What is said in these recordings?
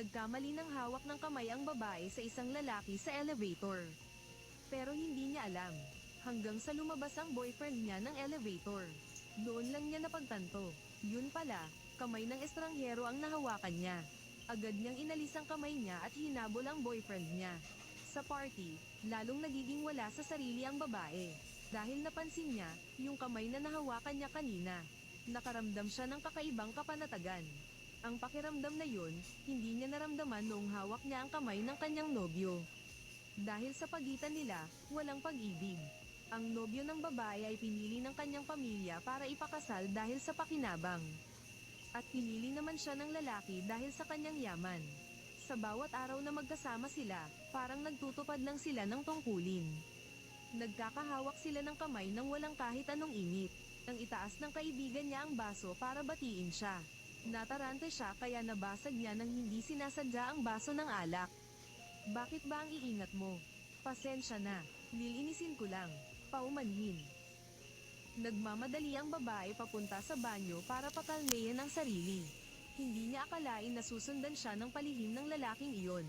Nagkamali ng hawak ng kamay ang babae sa isang lalaki sa elevator. Pero hindi niya alam. Hanggang sa lumabas ang boyfriend niya ng elevator. Doon lang niya napagtanto. Yun pala, kamay ng estranghero ang nahawakan niya. Agad niyang inalis ang kamay niya at hinabol ang boyfriend niya. Sa party, lalong nagiging wala sa sarili ang babae. Dahil napansin niya, yung kamay na nahawakan niya kanina. Nakaramdam siya ng kakaibang kapanatagan. Ang pakiramdam na yun, hindi niya naramdaman noong hawak niya ang kamay ng kanyang nobyo. Dahil sa pagitan nila, walang pag-ibig. Ang nobyo ng babae ay pinili ng kanyang pamilya para ipakasal dahil sa pakinabang. At pinili naman siya ng lalaki dahil sa kanyang yaman. Sa bawat araw na magkasama sila, parang nagtutupad lang sila ng tungkulin. Nagkakahawak sila ng kamay nang walang kahit anong init. Nang itaas ng kaibigan niya ang baso para batiin siya. Natarante siya kaya nabasag niya nang hindi sinasadya ang baso ng alak. Bakit ba ang iingat mo? Pasensya na, lilinisin ko lang. Paumanhin. Nagmamadali ang babae papunta sa banyo para pakalmayan ang sarili. Hindi niya akalain na susundan siya ng palihim ng lalaking iyon.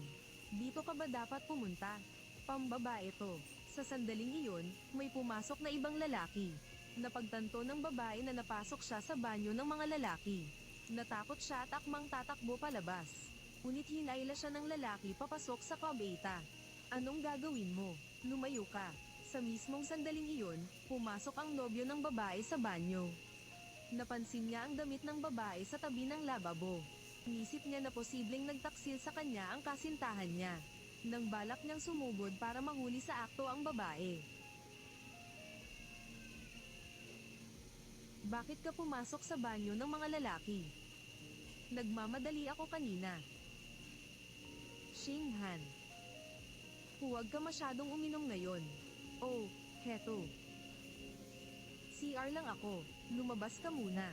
Dito ka ba dapat pumunta? Pambabae to. Sa sandaling iyon, may pumasok na ibang lalaki. Napagtanto ng babae na napasok siya sa banyo ng mga lalaki. Natakot siya at akmang tatakbo palabas. Ngunit hinayla siya ng lalaki papasok sa kubeta. Anong gagawin mo? Lumayo ka. Sa mismong sandaling iyon, pumasok ang nobyo ng babae sa banyo. Napansin niya ang damit ng babae sa tabi ng lababo. Inisip niya na posibleng nagtaksil sa kanya ang kasintahan niya. Nang balak niyang sumugod para mahuli sa akto ang babae. Bakit ka pumasok sa banyo ng mga lalaki? Nagmamadali ako kanina. Xinghan. Huwag ka masyadong uminom ngayon. Oh, heto. CR lang ako, lumabas ka muna.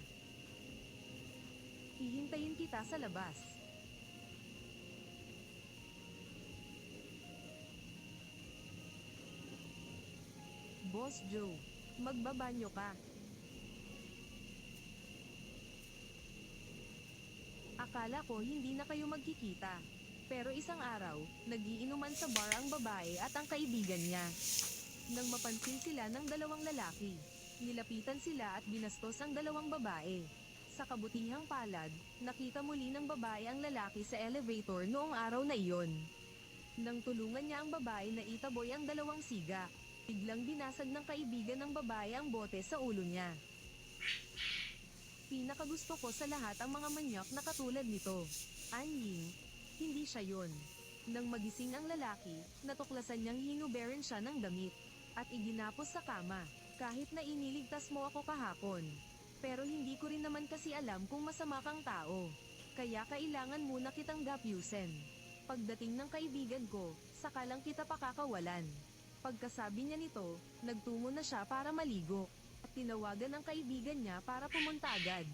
Hihintayin kita sa labas. Boss Joe, magbabanyo ka. Akala ko hindi na kayo magkikita. Pero isang araw, nagiinuman sa bar ang babae at ang kaibigan niya. Nang mapansin sila ng dalawang lalaki, nilapitan sila at binastos ang dalawang babae. Sa kabutihang palad, nakita muli ng babae ang lalaki sa elevator noong araw na iyon. Nang tulungan niya ang babae na itaboy ang dalawang siga, biglang binasag ng kaibigan ng babae ang bote sa ulo niya. Pinakagusto ko sa lahat ang mga manyak na katulad nito. Anying, hindi siya yun. Nang magising ang lalaki, natuklasan niyang hinuberin siya ng damit. At iginapos sa kama, kahit na iniligtas mo ako kahapon. Pero hindi ko rin naman kasi alam kung masama kang tao. Kaya kailangan muna kitang gapyusin. Pagdating ng kaibigan ko, saka lang kita pakakawalan. Pagkasabi niya nito, nagtungo na siya para maligo. At tinawagan ang kaibigan niya para pumunta agad.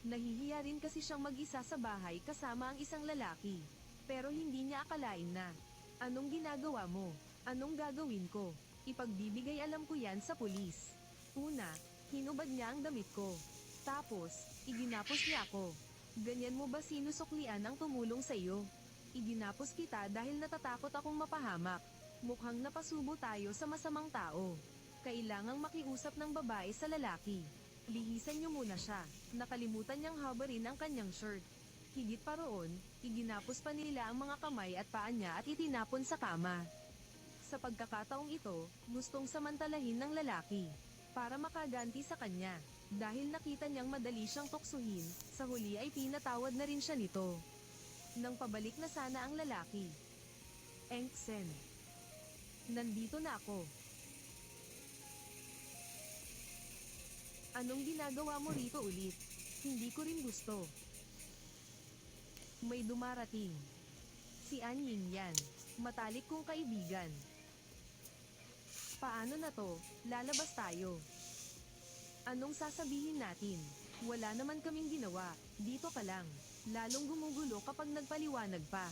Nahihiya rin kasi siyang mag-isa sa bahay kasama ang isang lalaki. Pero hindi niya akalain na. Anong ginagawa mo? Anong gagawin ko? Ipagbibigay alam ko yan sa pulis. Una, hinubad niya ang damit ko. Tapos, iginapos niya ako. Ganyan mo ba sinusuklian ang tumulong sa iyo? Iginapos kita dahil natatakot akong mapahamak. Mukhang napasubo tayo sa masamang tao. Kailangang makiusap ng babae sa lalaki. Lihisan niyo muna siya. Nakalimutan niyang habarin ang kanyang shirt. Higit pa roon, iginapos pa nila ang mga kamay at paa niya at itinapon sa kama. Sa pagkakataong ito, gustong samantalahin ng lalaki. Para makaganti sa kanya. Dahil nakita niyang madali siyang tuksuhin, sa huli ay pinatawad na rin siya nito. Nang pabalik na sana ang lalaki. Engsen. Nandito na ako. Anong ginagawa mo rito ulit? Hindi ko rin gusto. May dumarating. Si Anying yan. Matalik kong kaibigan. Paano na to? Lalabas tayo. Anong sasabihin natin? Wala naman kaming ginawa. Dito ka lang. Lalong gumugulo kapag nagpaliwanag pa.